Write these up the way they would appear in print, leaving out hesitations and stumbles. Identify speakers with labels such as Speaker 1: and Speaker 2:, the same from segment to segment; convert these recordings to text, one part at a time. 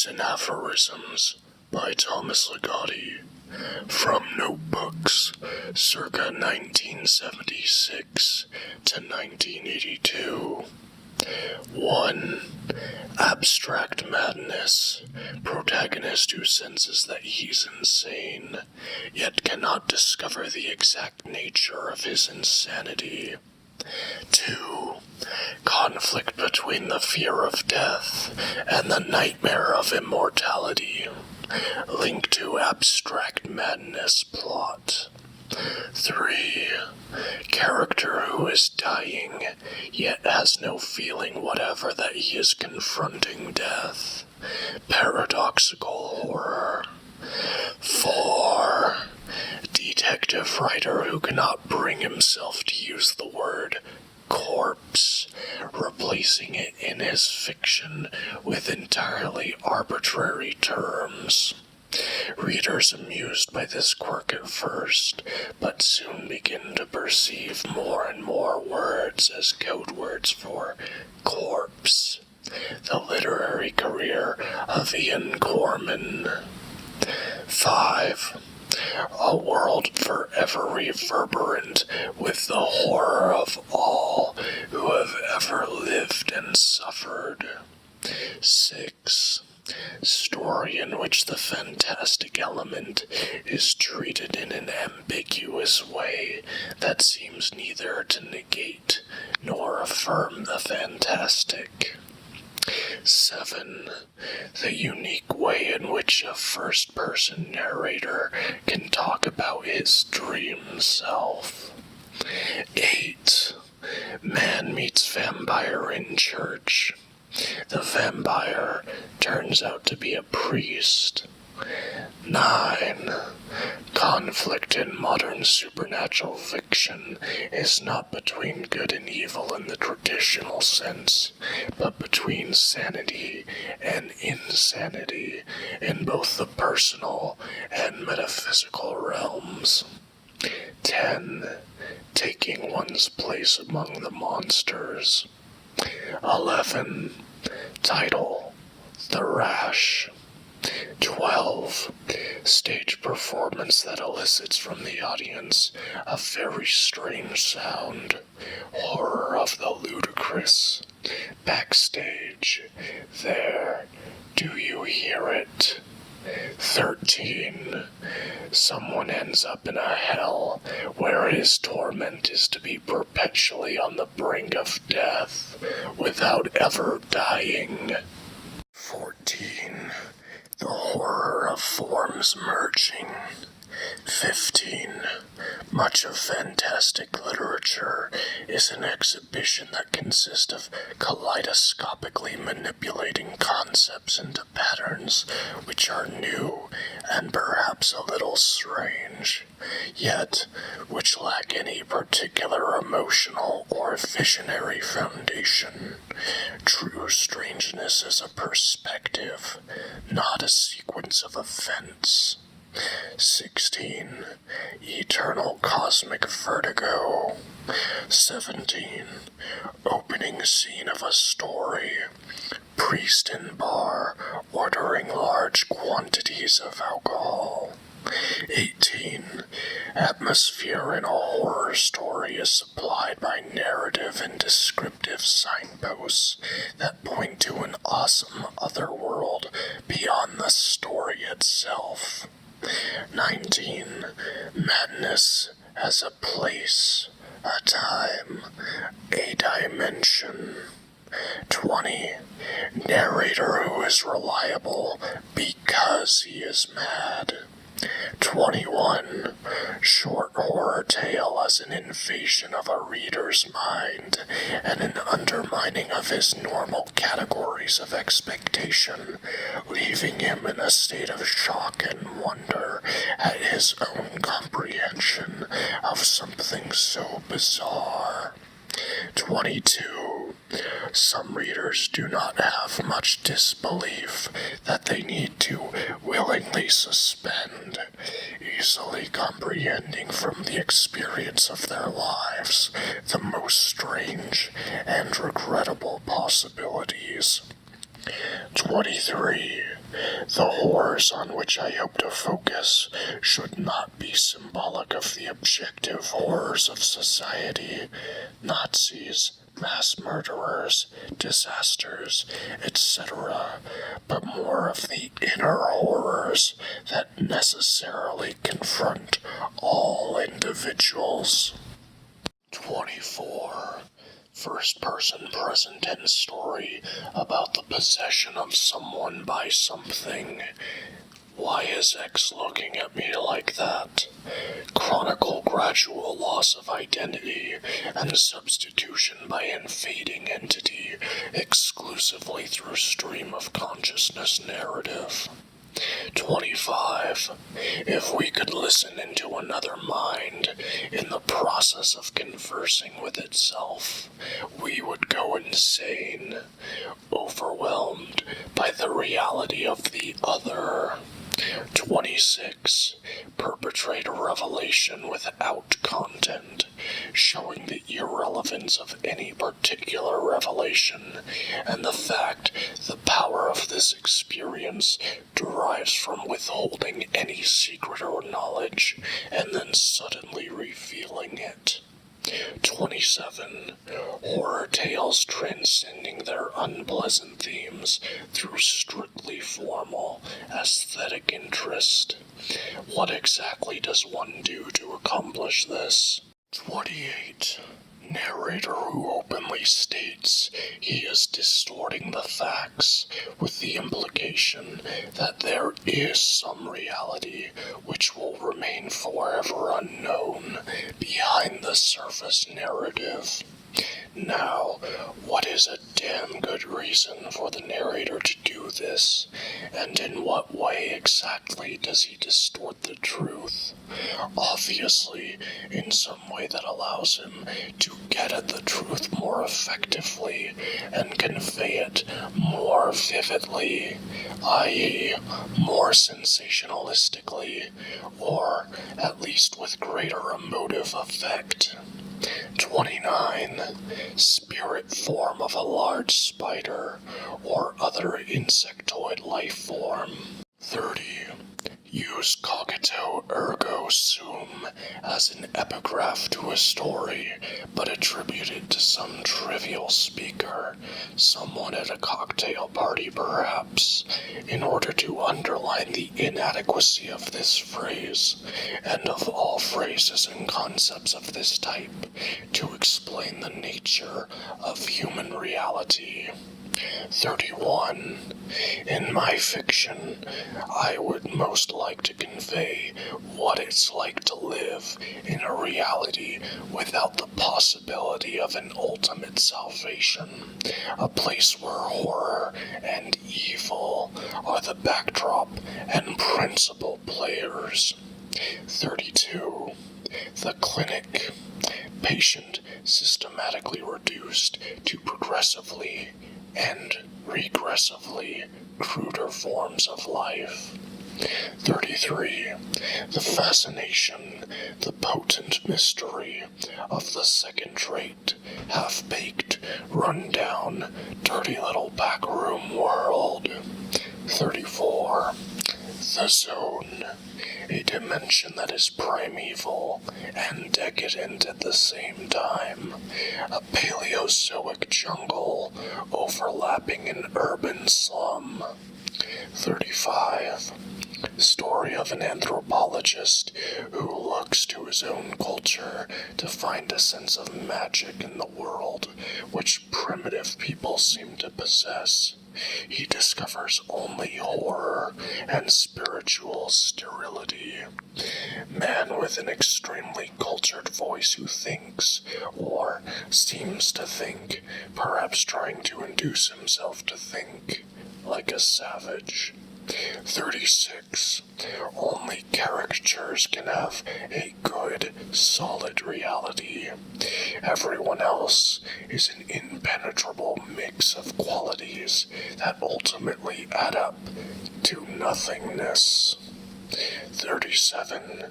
Speaker 1: Quotes and Aphorisms by Thomas Ligotti, from Notebooks, circa 1976 to 1982. 1. Abstract madness. Protagonist who senses that he's insane, yet cannot discover the exact nature of his insanity. 2. Conflict between the fear of death and the nightmare of immortality. Link to abstract madness plot. 3. Character who is dying, yet has no feeling whatever that he is confronting death. Paradoxical horror. 4. Detective writer who cannot bring himself to use the word corpse, replacing it in his fiction with entirely arbitrary terms. Readers amused by this quirk at first, but soon begin to perceive more and more words as code words for corpse. The literary career of Ian Corman. 5. A world forever reverberant with the horror of all who have ever lived and suffered. 6. Story in which the fantastic element is treated in an ambiguous way that seems neither to negate nor affirm the fantastic. 7. The unique way in which a first-person narrator can talk about his dream self. 8. Man meets vampire in church. The vampire turns out to be a priest. 9. Conflict in modern supernatural fiction is not between good and evil in the traditional sense, but between sanity and insanity in both the personal and metaphysical realms. 10. Taking one's place among the monsters. 11. Title: The Rash. 12. Stage performance that elicits from the audience a very strange sound. Horror of the ludicrous. Backstage. There. Do you hear it? 13. Someone ends up in a hell where his torment is to be perpetually on the brink of death without ever dying. 14. The horror of forms merging. 15. Much of fantastic literature is an exhibition that consists of kaleidoscopically manipulating concepts into patterns which are new and perhaps a little strange, yet which lack any particular emotional or visionary foundation. True strangeness is a perspective, not a sequence of events. 16. Eternal cosmic vertigo. 17. Opening scene of a story. Priest in bar ordering large quantities of alcohol. 18. Atmosphere in a horror story is supplied by narrative and descriptive signposts that point to an awesome other world beyond the story itself. 19. Madness as a place, a time, a dimension. 20. Narrator who is reliable because he is mad. 21. Short horror tale as an invasion of a reader's mind and an undermining of his normal categories of expectation, leaving him in a state of shock and wonder at his own comprehension of something so bizarre. 22. Some readers do not have much disbelief that they need to willingly suspend, easily comprehending from the experience of their lives the most strange and regrettable possibilities. 23. The horrors on which I hope to focus should not be symbolic of the objective horrors of society. Nazis, mass murderers, disasters, etc., but more of the inner horrors that necessarily confront all individuals. 24. First-person present tense story about the possession of someone by something. Why is X looking at me like that? Chronicle gradual loss of identity and substitution by an fading entity exclusively through stream of consciousness narrative. 25. If we could listen into another mind in the process of conversing with itself, we would go insane, overwhelmed by the reality of the other. 26. Perpetrate a revelation without content, showing the irrelevance of any particular revelation, and the fact the power of this experience derives from withholding any secret or knowledge, and then suddenly revealing it. 27. Horror tales transcending their unpleasant themes through strictly formal, aesthetic interest. What exactly does one do to accomplish this? 28. Narrator who openly states he is distorting the facts with the implication that there is some reality which will remain forever unknown behind the surface narrative. Now, what is a damn good reason for the narrator to do this, and in what way exactly does he distort the truth? Obviously, in some way that allows him to get at the truth more effectively and convey it more vividly, i.e., more sensationalistically, or at least with greater emotive effect. 29. Spirit form of a large spider or other insectoid life form. 30. Use cogito ergo sum as an epigraph to a story, but attribute it to some trivial speaker, someone at a cocktail party perhaps, in order to underline the inadequacy of this phrase, and of all phrases and concepts of this type, to explain the nature of human reality. 31. In my fiction, I would most like to convey what it's like to live in a reality without the possibility of an ultimate salvation, a place where horror and evil are the backdrop and principal players. 32. The clinic. Patient systematically reduced to progressively and regressively cruder forms of life. 33. The fascination, the potent mystery of the second-rate, half-baked, run-down, dirty little backroom world. 34. The zone, a dimension that is primeval and decadent at the same time, a Paleozoic jungle overlapping an urban slum. 35. Story of an anthropologist who looks to his own culture to find a sense of magic in the world which primitive people seem to possess. He discovers only horror and spiritual sterility. Man with an extremely cultured voice who thinks, or seems to think, perhaps trying to induce himself to think, like a savage. 36. Only caricatures can have a good, solid reality. Everyone else is an impenetrable mix of qualities that ultimately add up to nothingness. 37.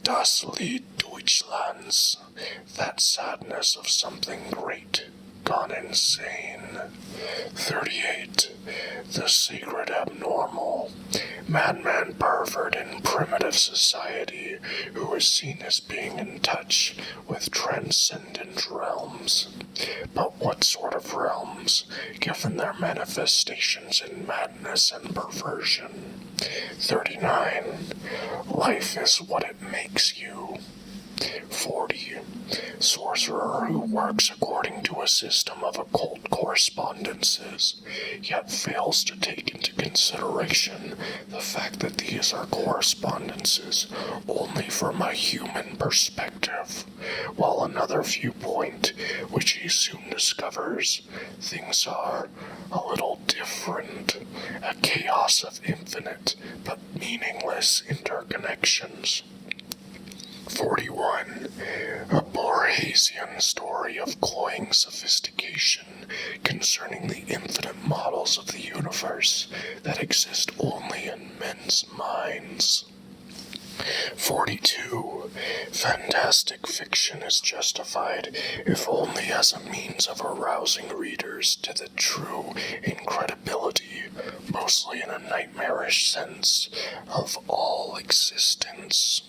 Speaker 1: Das Lied Deutschlands. That sadness of something great, gone insane. 38. The sacred abnormal. Madman pervert in primitive society who is seen as being in touch with transcendent realms. But what sort of realms, given their manifestations in madness and perversion? 39. Life is what it makes you. 40. Sorcerer who works according to a system of occult correspondences, yet fails to take into consideration the fact that these are correspondences only from a human perspective, while another viewpoint, which he soon discovers, things are a little different, a chaos of infinite but meaningless interconnections. 41. A Borgesian story of cloying sophistication concerning the infinite models of the universe that exist only in men's minds. 42. Fantastic fiction is justified if only as a means of arousing readers to the true incredibility, mostly in a nightmarish sense, of all existence.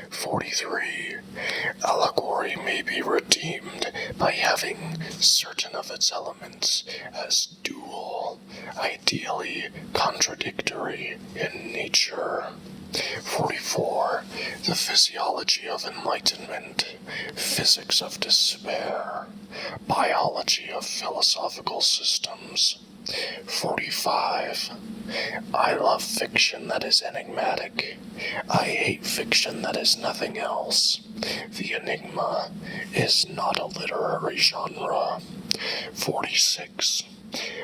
Speaker 1: 43. Allegory may be redeemed by having certain of its elements as dual, ideally contradictory in nature. 44. The physiology of enlightenment, physics of despair, biology of philosophical systems. 45. I love fiction that is enigmatic. I hate fiction that is nothing else. The enigma is not a literary genre. 46.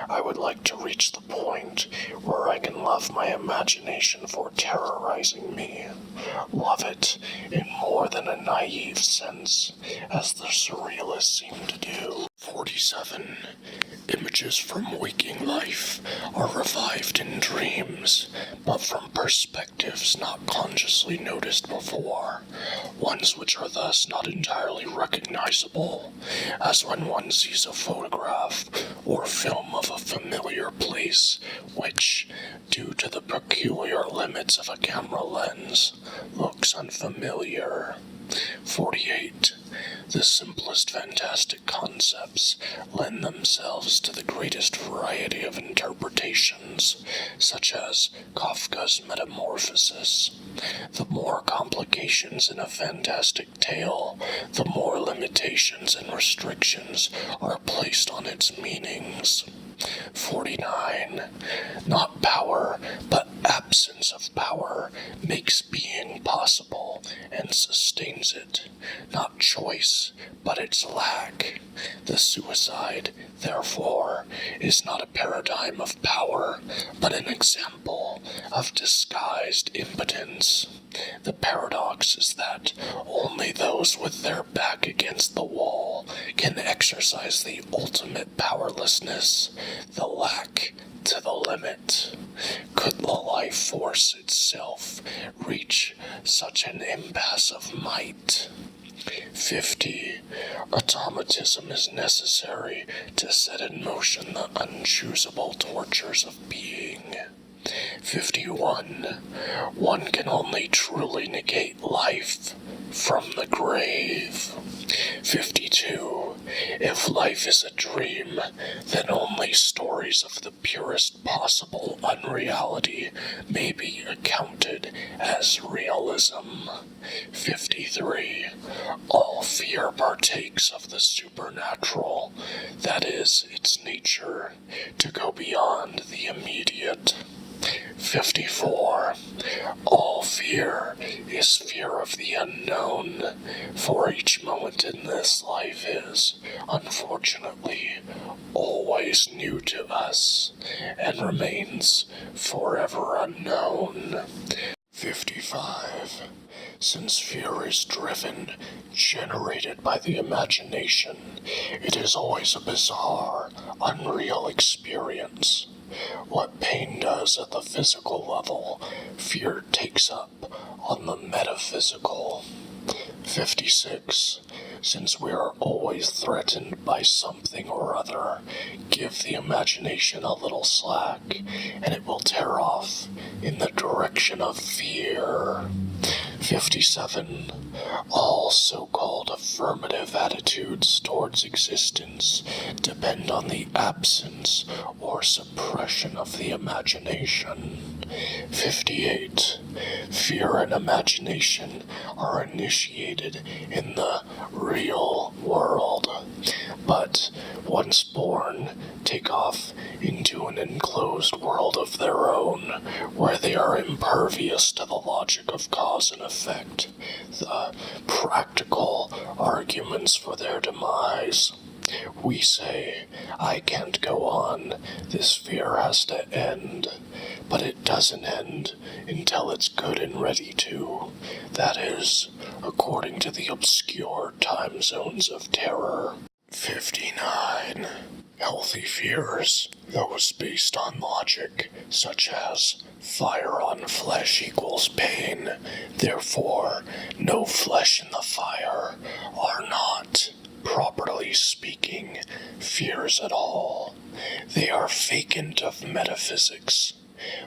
Speaker 1: I would like to reach the point where I can love my imagination for terrorizing me. Love it in more than a naive sense, as the surrealists seem to do. 47. Images from waking life are revived in dreams, but from perspectives not consciously noticed before, ones which are thus not entirely recognizable, as when one sees a photograph or film of a familiar place, which, due to the peculiar limits of a camera lens, looks unfamiliar. 48. The simplest fantastic concepts lend themselves to the greatest variety of interpretations, such as Kafka's Metamorphosis. The more complications in a fantastic tale, the more limitations and restrictions are placed on its meanings. 49. Not power, but absence of power makes being possible and sustains it. Not choice, but its lack. The suicide, therefore, is not a paradigm of power, but an example of disguised impotence. The paradox is that only those with their back against the wall can exercise the ultimate powerlessness, the lack to the limit. Could the life force itself reach such an impasse of might? 50. Automatism is necessary to set in motion the unchoosable tortures of being. 51. One can only truly negate life from the grave. 52. If life is a dream, then only stories of the purest possible unreality may be accounted as realism. 53. All fear partakes of the supernatural, that is its nature, to go beyond the immediate. 54. All fear is fear of the unknown, for each moment in this life is, unfortunately, always new to us, and remains forever unknown. 55. Since fear is driven, generated by the imagination, it is always a bizarre, unreal experience. What pain does at the physical level, fear takes up on the metaphysical. 56. Since we are always threatened by something or other, give the imagination a little slack, and it will tear off in the direction of fear. 57. All so-called affirmative attitudes towards existence depend on the absence or suppression of the imagination. 58. Fear and imagination are initiated in the real world, but once born, take off into an enclosed world of their own, where they are impervious to the logic of cause and effect, the practical arguments for their demise. We say, I can't go on, this fear has to end, but it doesn't end until it's good and ready to. That is, according to the obscure time zones of terror. 59. Healthy fears, those based on logic, such as fire on flesh equals pain, therefore no flesh in the fire, are not, properly speaking, fears at all. They are vacant of metaphysics.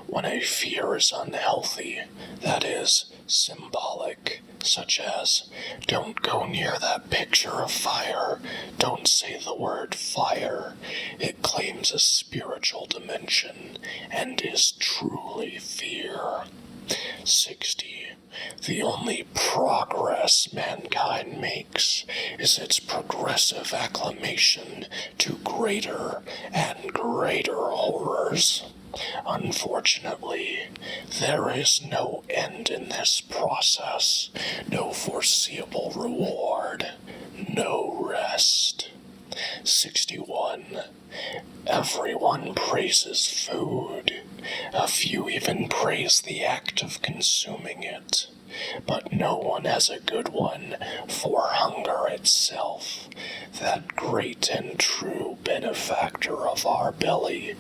Speaker 1: When a fear is unhealthy, that is, symbolic, such as, don't go near that picture of fire, don't say the word fire, it claims a spiritual dimension and is truly fear. 60. The only progress mankind makes is its progressive acclimation to greater and greater horrors. Unfortunately, there is no end in this process, no foreseeable reward, no rest. 61. Everyone praises food. A few even praise the act of consuming it. But no one has a good one for hunger itself, that great and true benefactor of our belly.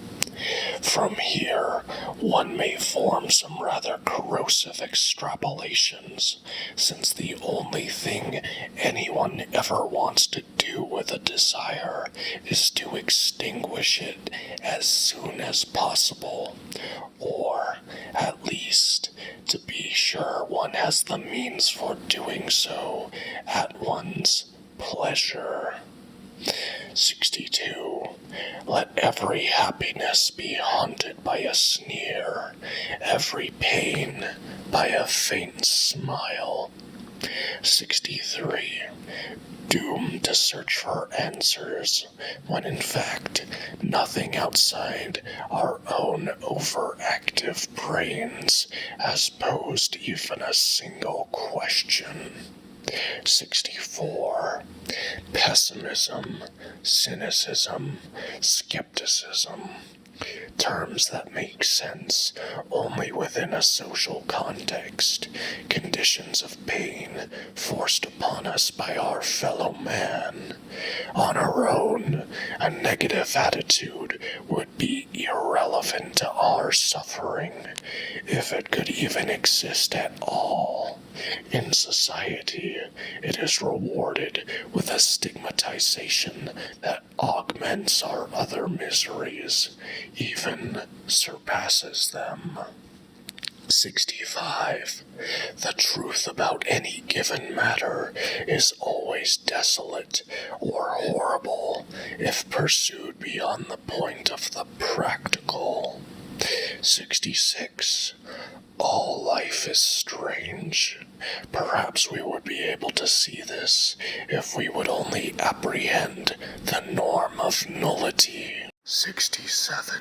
Speaker 1: From here, one may form some rather corrosive extrapolations, since the only thing anyone ever wants to do with a desire is to extinguish it as soon as possible, or, at least, to be sure one has the means for doing so at one's pleasure. 62. Let every happiness be haunted by a sneer, every pain by a faint smile. 63. Doomed to search for answers, when in fact nothing outside our own overactive brains has posed even a single question. 64. Pessimism, cynicism, skepticism. Terms that make sense only within a social context, conditions of pain forced upon us by our fellow man. On our own, a negative attitude would be irrelevant to our suffering, if it could even exist at all. In society, it is rewarded with a stigmatization that augments our other miseries, even surpasses them. 65. The truth about any given matter is always desolate or horrible if pursued beyond the point of the practical. 66. All life is strange. Perhaps we would be able to see this if we would only apprehend the norm of nullity. 67.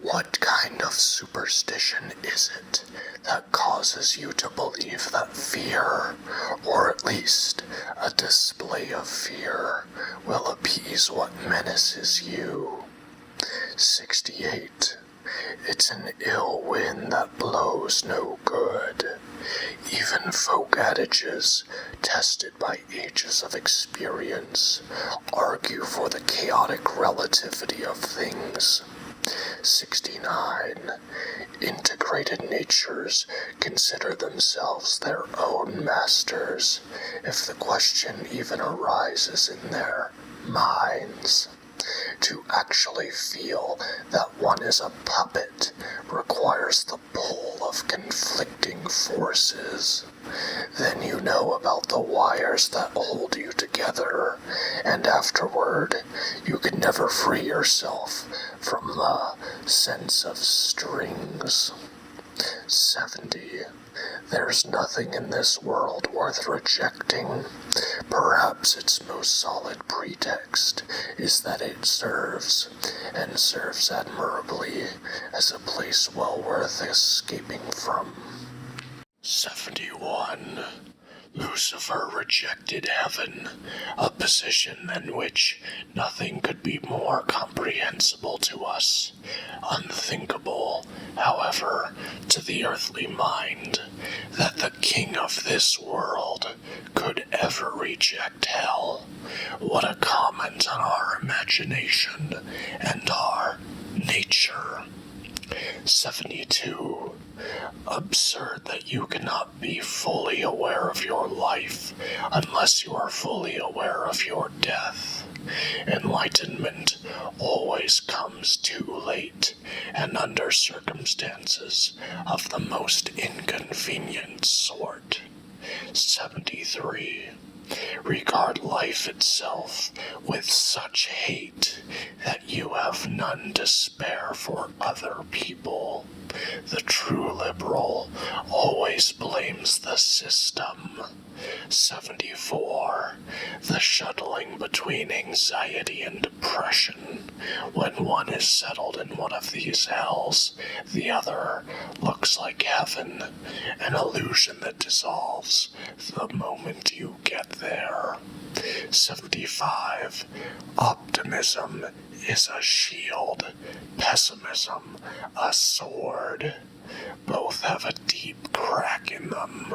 Speaker 1: What kind of superstition is it that causes you to believe that fear, or at least a display of fear, will appease what menaces you? 68. It's an ill wind that blows no good. Even folk adages, tested by ages of experience, argue for the chaotic relativity of things. 69. Integrated natures consider themselves their own masters, if the question even arises in their minds. To actually feel that one is a puppet requires the pull of conflicting forces. Then you know about the wires that hold you together, and afterward you can never free yourself from the sense of strings. 70. There's nothing in this world worth rejecting. Perhaps its most solid pretext is that it serves, and serves admirably, as a place well worth escaping from. 71. Lucifer rejected heaven, a position than which nothing could be more comprehensible to us. Unthinkable, however, to the earthly mind, that the king of this world could ever reject hell. What a comment on our imagination and our nature. 72. Absurd that you cannot be fully aware of your life unless you are fully aware of your death. Enlightenment always comes too late and under circumstances of the most inconvenient sort. 73. Regard life itself with such hate that you have none to spare for other people. The true liberal always blames the system. 74. The shuttling between anxiety and depression. When one is settled in one of these hells, the other looks like heaven, an illusion that dissolves the moment you get there. 75. Optimism is a shield, pessimism a sword. Both have a deep crack in them.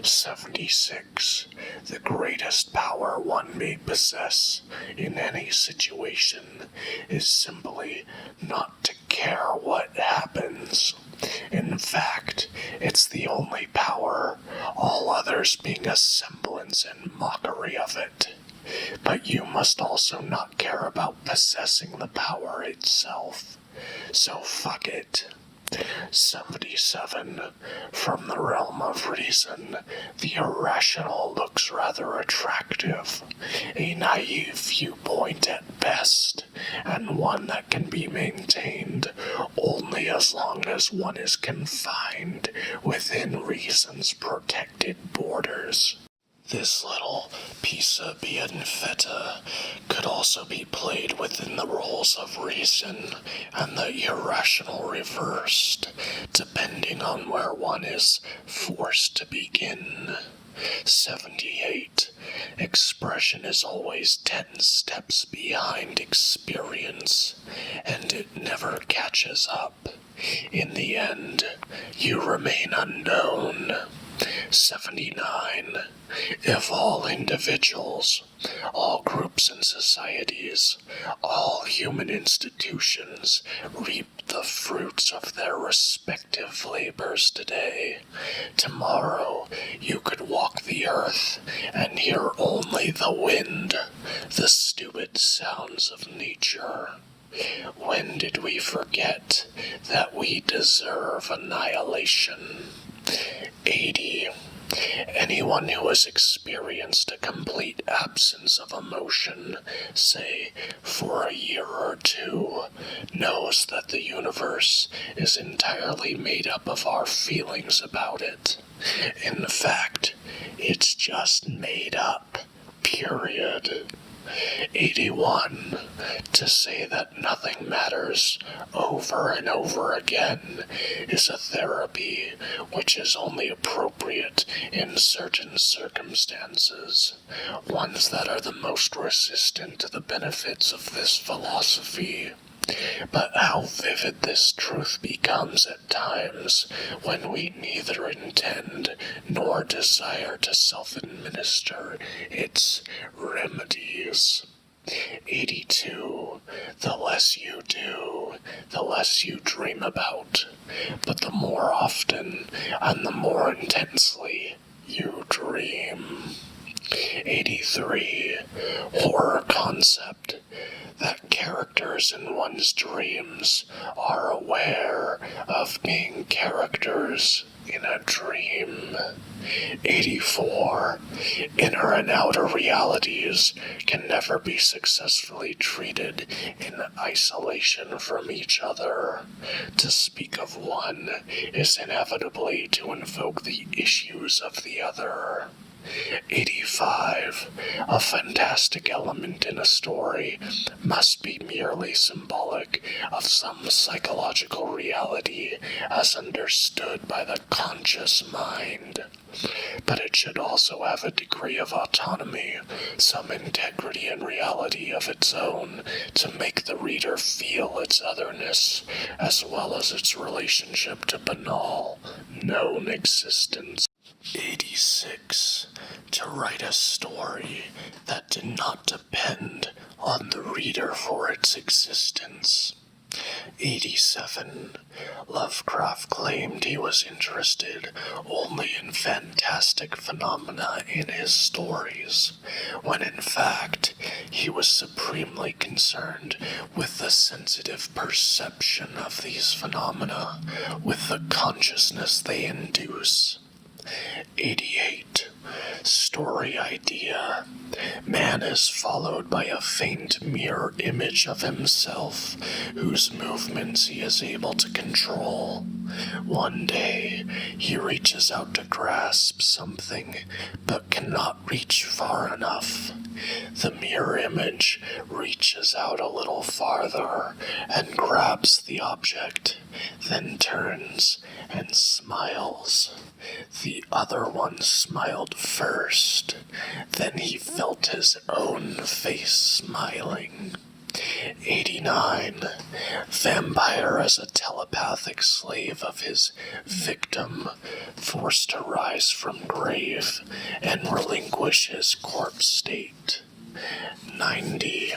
Speaker 1: 76. The greatest power one may possess in any situation is simply not to care what happens. In fact, it's the only power, all others being a semblance and mockery of it. But you must also not care about possessing the power itself. So fuck it. 77. From the realm of reason, the irrational looks rather attractive, a naive viewpoint at best, and one that can be maintained only as long as one is confined within reason's protected borders. This little pizza bianfetta could also be played within the roles of reason and the irrational reversed, depending on where one is forced to begin. 78. Expression is always 10 steps behind experience, and it never catches up. In the end, you remain unknown. 79. If all individuals, all groups and societies, all human institutions reap the fruits of their respective labors today, tomorrow you could walk the earth and hear only the wind, the stupid sounds of nature. When did we forget that we deserve annihilation? 80. Anyone who has experienced a complete absence of emotion, say, for a year or two, knows that the universe is entirely made up of our feelings about it. In fact, it's just made up, period. 81. To say that nothing matters over and over again is a therapy which is only appropriate in certain circumstances, ones that are the most resistant to the benefits of this philosophy. But how vivid this truth becomes at times when we neither intend nor desire to self-administer its remedies. 82. The less you do, the less you dream about, but the more often and the more intensely you dream. 83. Horror concept that characters in one's dreams are aware of being characters in a dream. 84. Inner and outer realities can never be successfully treated in isolation from each other. To speak of one is inevitably to invoke the issues of the other. 85. A fantastic element in a story must be merely symbolic of some psychological reality as understood by the conscious mind. But it should also have a degree of autonomy, some integrity and reality of its own, to make the reader feel its otherness, as well as its relationship to banal, known existence. 86. To write a story that did not depend on the reader for its existence. 87. Lovecraft claimed he was interested only in fantastic phenomena in his stories, when in fact he was supremely concerned with the sensitive perception of these phenomena, with the consciousness they induce. 88. Story idea. Man is followed by a faint mirror image of himself, whose movements he is able to control. One day, he reaches out to grasp something, but cannot reach far enough. The mirror image reaches out a little farther and grabs the object, then turns and smiles. The other one smiled first, then he felt his own face smiling. 89. Vampire as a telepathic slave of his victim, forced to rise from grave and relinquish his corpse state. 90.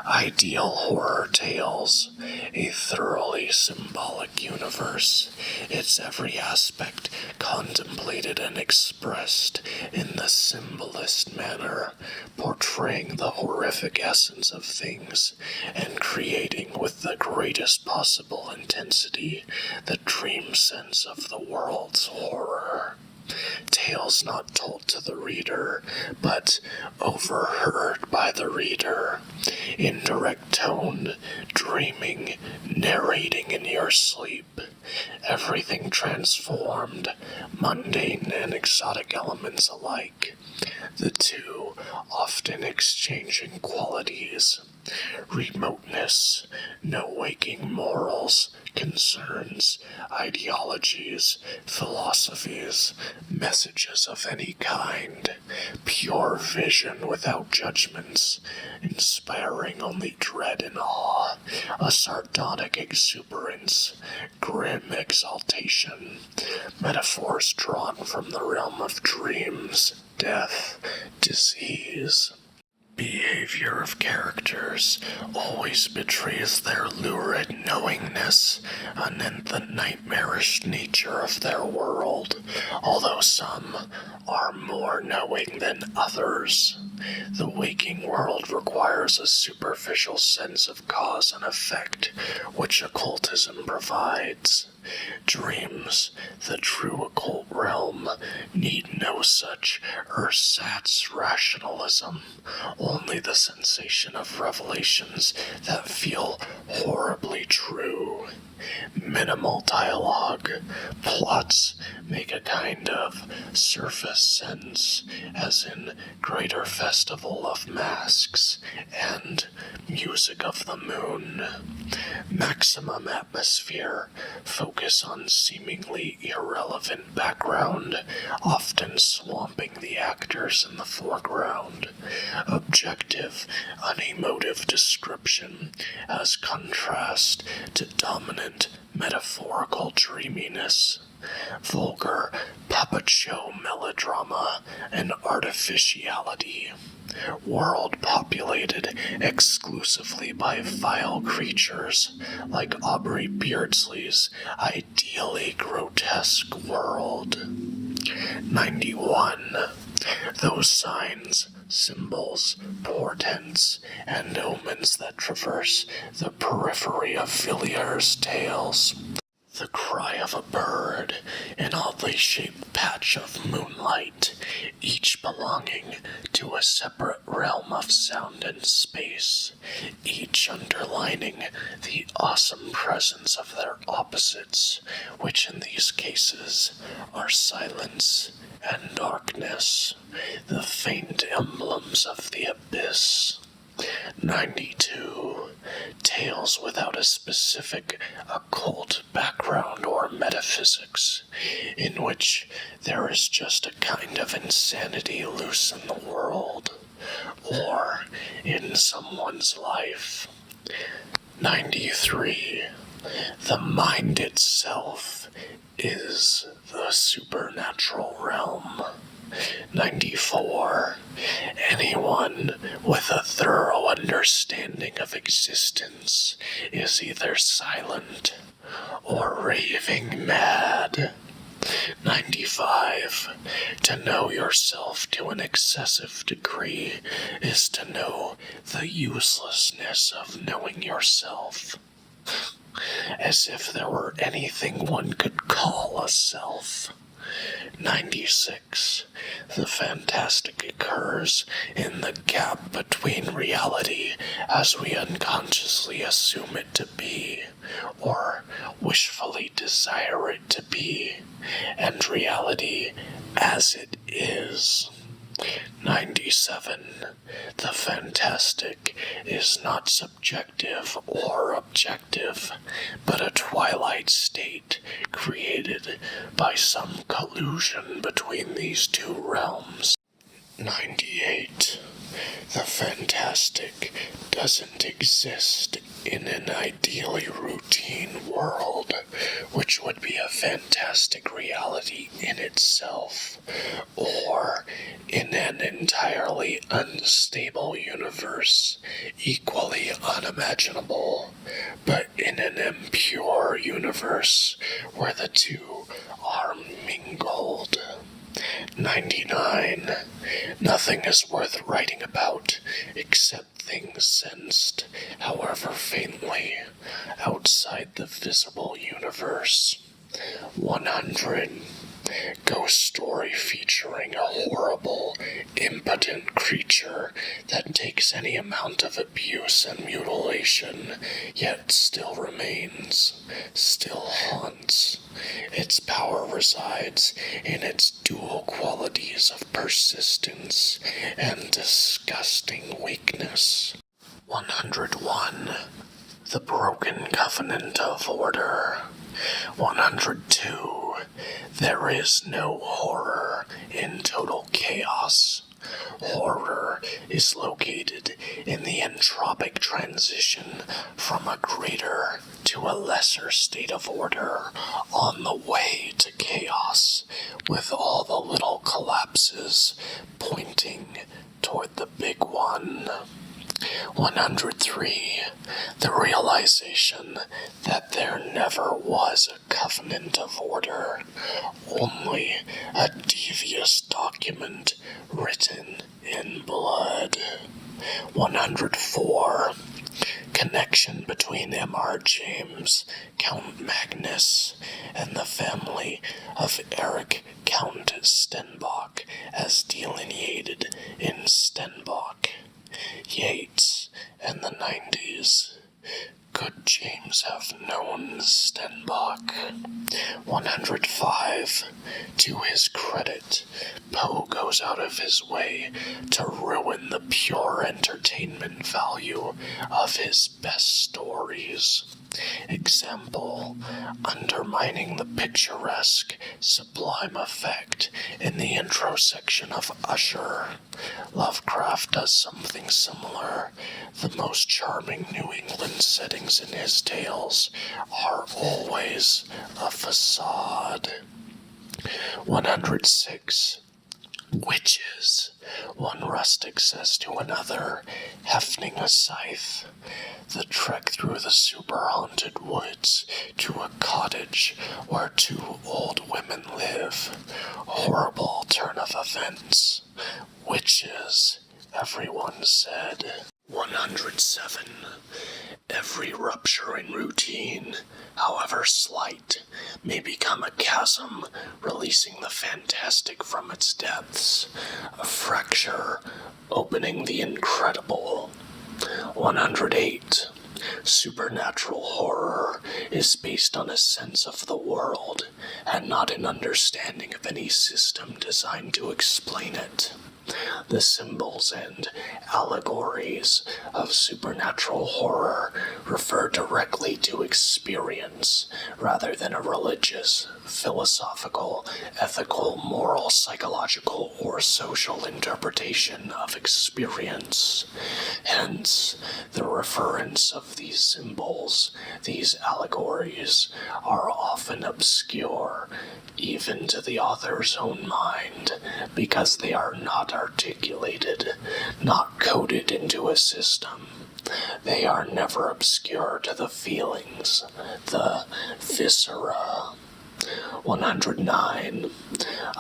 Speaker 1: Ideal horror tales, a thoroughly symbolic universe, its every aspect contemplated and expressed in the symbolist manner, portraying the horrific essence of things and creating with the greatest possible intensity the dream sense of the world's horror. Tales not told to the reader, but overheard by the reader, indirect tone, dreaming, narrating in your sleep, everything transformed, mundane and exotic elements alike, the two often exchanging qualities. Remoteness, no waking morals, concerns, ideologies, philosophies, messages of any kind, pure vision without judgments, inspiring only dread and awe, a sardonic exuberance, grim exaltation, metaphors drawn from the realm of dreams, death, disease. Behavior of characters always betrays their lurid knowingness and the nightmarish nature of their world, although some are more knowing than others. The waking world requires a superficial sense of cause and effect, which occultism provides. Dreams, the true occult realm, need no such ersatz rationalism, only the sensation of revelations that feel horribly true. Minimal dialogue, plots make a kind of surface sense, as in Greater Festival of Masks and Music of the Moon. Maximum atmosphere, focus on seemingly irrelevant background, often swamping the actors in the foreground. Objective, unemotive description as contrast to dominant metaphorical dreaminess. Vulgar puppet show melodrama and artificiality. World populated exclusively by vile creatures like Aubrey Beardsley's ideally grotesque world. 91. Those signs, symbols, portents, and omens that traverse the periphery of Villiers' tales. The cry of a bird, an oddly shaped patch of moonlight, each belonging to a separate realm of sound and space, each underlining the awesome presence of their opposites, which in these cases are silence and darkness, the faint emblems of the abyss. 92. Tales without a specific occult background or metaphysics, in which there is just a kind of insanity loose in the world, or in someone's life. 93. The mind itself is the supernatural realm. 94. Anyone with a thorough understanding of existence is either silent or raving mad. 95. To know yourself to an excessive degree is to know the uselessness of knowing yourself. As if there were anything one could call a self. 96. The fantastic occurs in the gap between reality as we unconsciously assume it to be, or wishfully desire it to be, and reality as it is. 97. The fantastic is not subjective or objective, but a twilight state created by some collusion between these two realms. 98. The fantastic doesn't exist in an ideally routine world, which would be a fantastic reality in itself, or in an entirely unstable universe, equally unimaginable, but in an impure universe where the two are mingled. 99. Nothing is worth writing about except things sensed, however faintly, outside the visible universe. 100. Ghost story featuring a horrible, impotent creature that takes any amount of abuse and mutilation, yet still remains, still haunts. Its power resides in its dual qualities of persistence and disgusting weakness. 101. The broken covenant of order. 102. There is no horror in total chaos. Horror is located in the entropic transition from a greater to a lesser state of order on the way to chaos, with all the little collapses pointing toward the big one. 103. The realization that there never was a covenant of order, only a devious document written in blood. 104. Connection between M.R. James, Count Magnus, and the family of Eric Count Stenbock as delineated in Stenbock. Yeats and the 90s. Could James have known Stenbock? 105. To his credit, Poe goes out of his way to ruin the pure entertainment value of his best stories. Example, undermining the picturesque, sublime effect in the intro section of Usher. Lovecraft does something similar. The most charming New England settings in his tales are always a facade. 106. Witches, one rustic says to another, hefting a scythe. The trek through the super-haunted woods to a cottage where two old women live. Horrible turn of events. Witches, everyone said. 107. Every rupture in routine, however slight, may become a chasm, releasing the fantastic from its depths. A fracture, opening the incredible. 108. Supernatural horror is based on a sense of the world, and not an understanding of any system designed to explain it. The symbols and allegories of supernatural horror refer directly to experience, rather than a religious, philosophical, ethical, moral, psychological, or social interpretation of experience. Hence, the reference of these symbols, these allegories, are often obscure, even to the author's own mind, because they are not articulated, not coded into a system. They are never obscure to the feelings, the viscera. 109.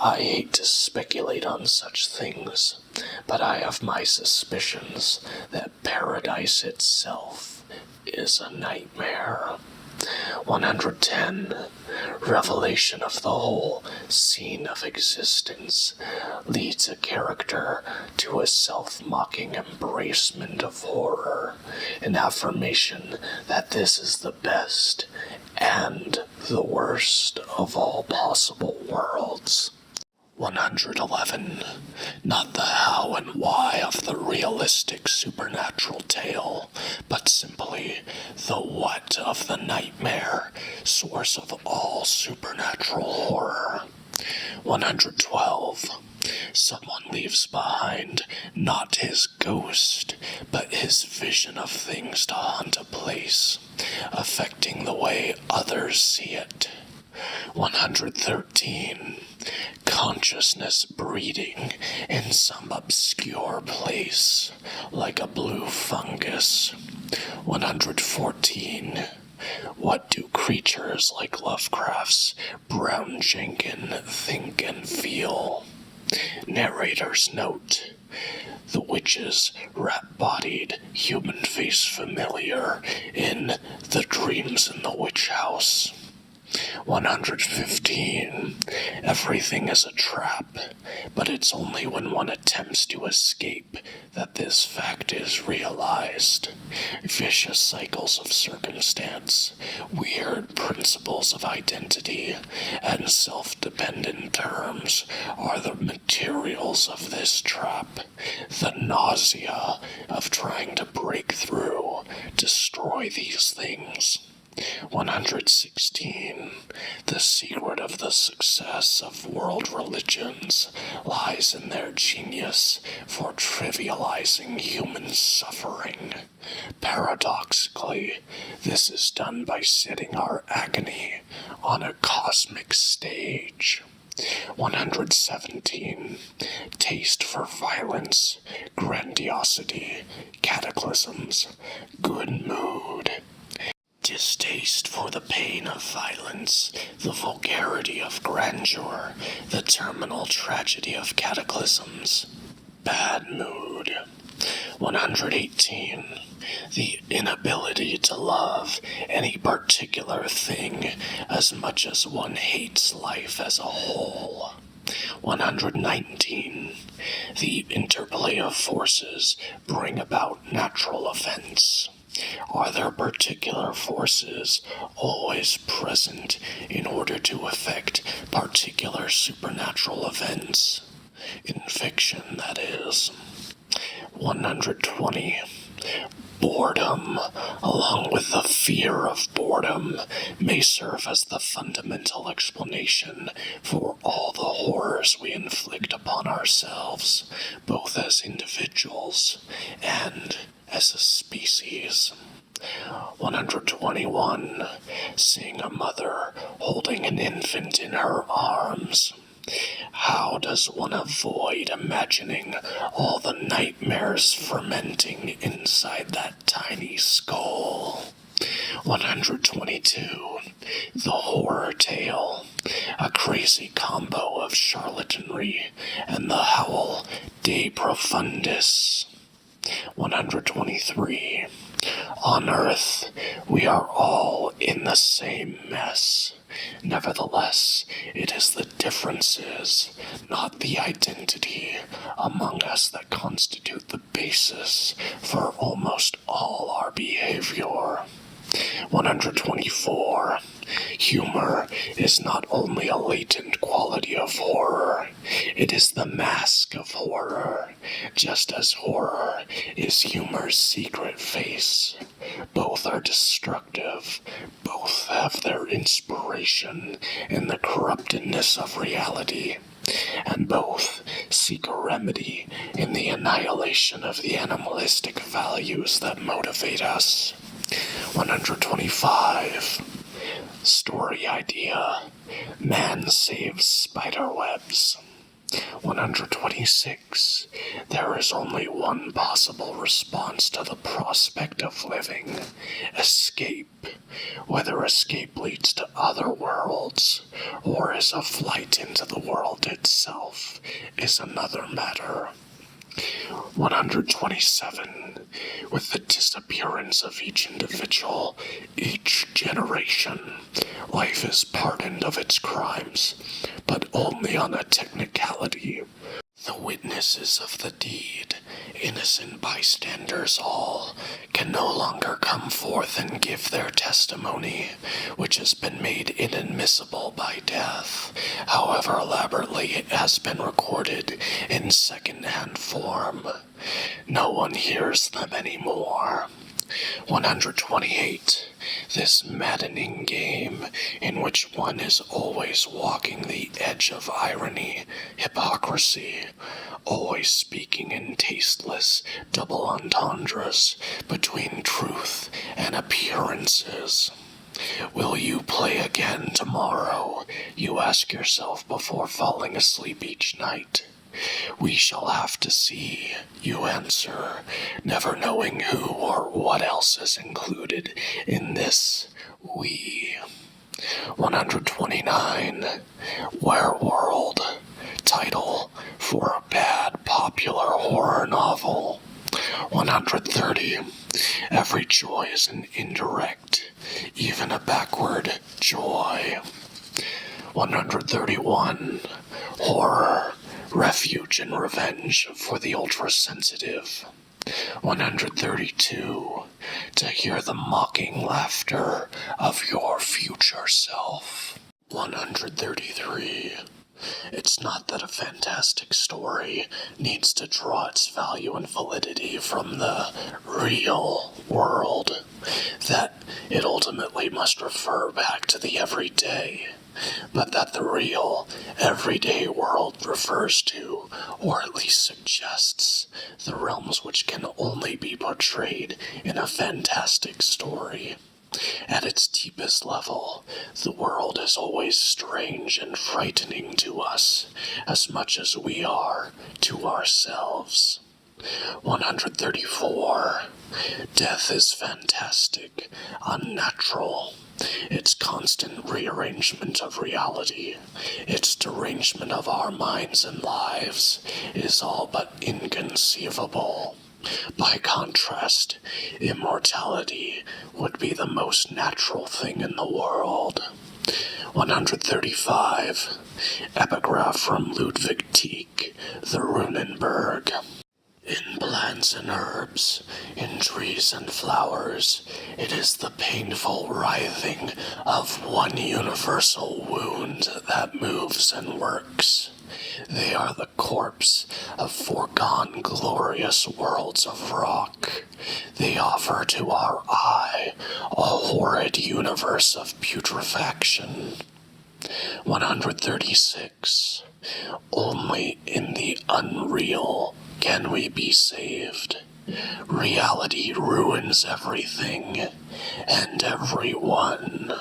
Speaker 1: I hate to speculate on such things, but I have my suspicions that paradise itself is a nightmare. 110. Revelation of the whole scene of existence leads a character to a self-mocking embracement of horror, an affirmation that this is the best and the worst of all possible worlds. 111. Not the how and why of the realistic supernatural tale, but simply the what of the nightmare, source of all supernatural horror. 112. Someone leaves behind not his ghost, but his vision of things to haunt a place, affecting the way others see it. 113. Consciousness breeding in some obscure place, like a blue fungus. 114. What do creatures like Lovecraft's Brown Jenkin think and feel? Narrator's note. The witch's rat-bodied, human face familiar in The Dreams in the Witch House. 115. Everything is a trap, but it's only when one attempts to escape that this fact is realized. Vicious cycles of circumstance, weird principles of identity, and self-dependent terms are the materials of this trap. The nausea of trying to break through, destroy these things. 116. The secret of the success of world religions lies in their genius for trivializing human suffering. Paradoxically, this is done by setting our agony on a cosmic stage. 117. Taste for violence, grandiosity, cataclysms, good mood. Distaste for the pain of violence, the vulgarity of grandeur, the terminal tragedy of cataclysms. Bad mood. 118. The inability to love any particular thing as much as one hates life as a whole. 119. The interplay of forces bring about natural events. Are there particular forces always present in order to effect particular supernatural events? In fiction, that is. 120. Boredom, along with the fear of boredom, may serve as the fundamental explanation for all the horrors we inflict upon ourselves, both as individuals and as a species. 121. Seeing a mother holding an infant in her arms. How does one avoid imagining all the nightmares fermenting inside that tiny skull? 122. The Horror Tale, a crazy combo of charlatanry and the howl de profundis. 123. On Earth, we are all in the same mess. Nevertheless, it is the differences, not the identity, among us that constitute the basis for almost all our behavior. 124. Humor is not only a latent quality of horror, it is the mask of horror, just as horror is humor's secret face. Both are destructive, both have their inspiration in the corruptedness of reality, and both seek a remedy in the annihilation of the animalistic values that motivate us. 125. Story idea. Man saves spiderwebs. 126. There is only one possible response to the prospect of living. Escape. Whether escape leads to other worlds, or is a flight into the world itself, is another matter. 127. With the disappearance of each individual, each generation, life is pardoned of its crimes, but only on a technicality. The witnesses of the deed, innocent bystanders all, can no longer come forth and give their testimony, which has been made inadmissible by death, however elaborately it has been recorded in second-hand form. No one hears them anymore. 128. This maddening game, in which one is always walking the edge of irony, hypocrisy, always speaking in tasteless double entendres between truth and appearances. Will you play again tomorrow? You ask yourself before falling asleep each night. We shall have to see, you answer, never knowing who or what else is included in this we. 129. Werewolf. Title for a bad popular horror novel. 130. Every joy is an indirect, even a backward joy. 131. Horror. Refuge and revenge for the ultra-sensitive. 132. To hear the mocking laughter of your future self. 133. It's not that a fantastic story needs to draw its value and validity from the real world, that it ultimately must refer back to the everyday, but that the real, everyday world refers to, or at least suggests, the realms which can only be portrayed in a fantastic story. At its deepest level, the world is always strange and frightening to us, as much as we are to ourselves. 134. Death is fantastic, unnatural. Its constant rearrangement of reality, its derangement of our minds and lives, is all but inconceivable. By contrast, immortality would be the most natural thing in the world. 135. Epigraph from Ludwig Tieck, the Runenberg. In plants and herbs, in trees and flowers, it is the painful writhing of one universal wound that moves and works. They are the corpse of foregone glorious worlds of rock. They offer to our eye a horrid universe of putrefaction. 136. Only in the unreal can we be saved. Reality ruins everything and everyone.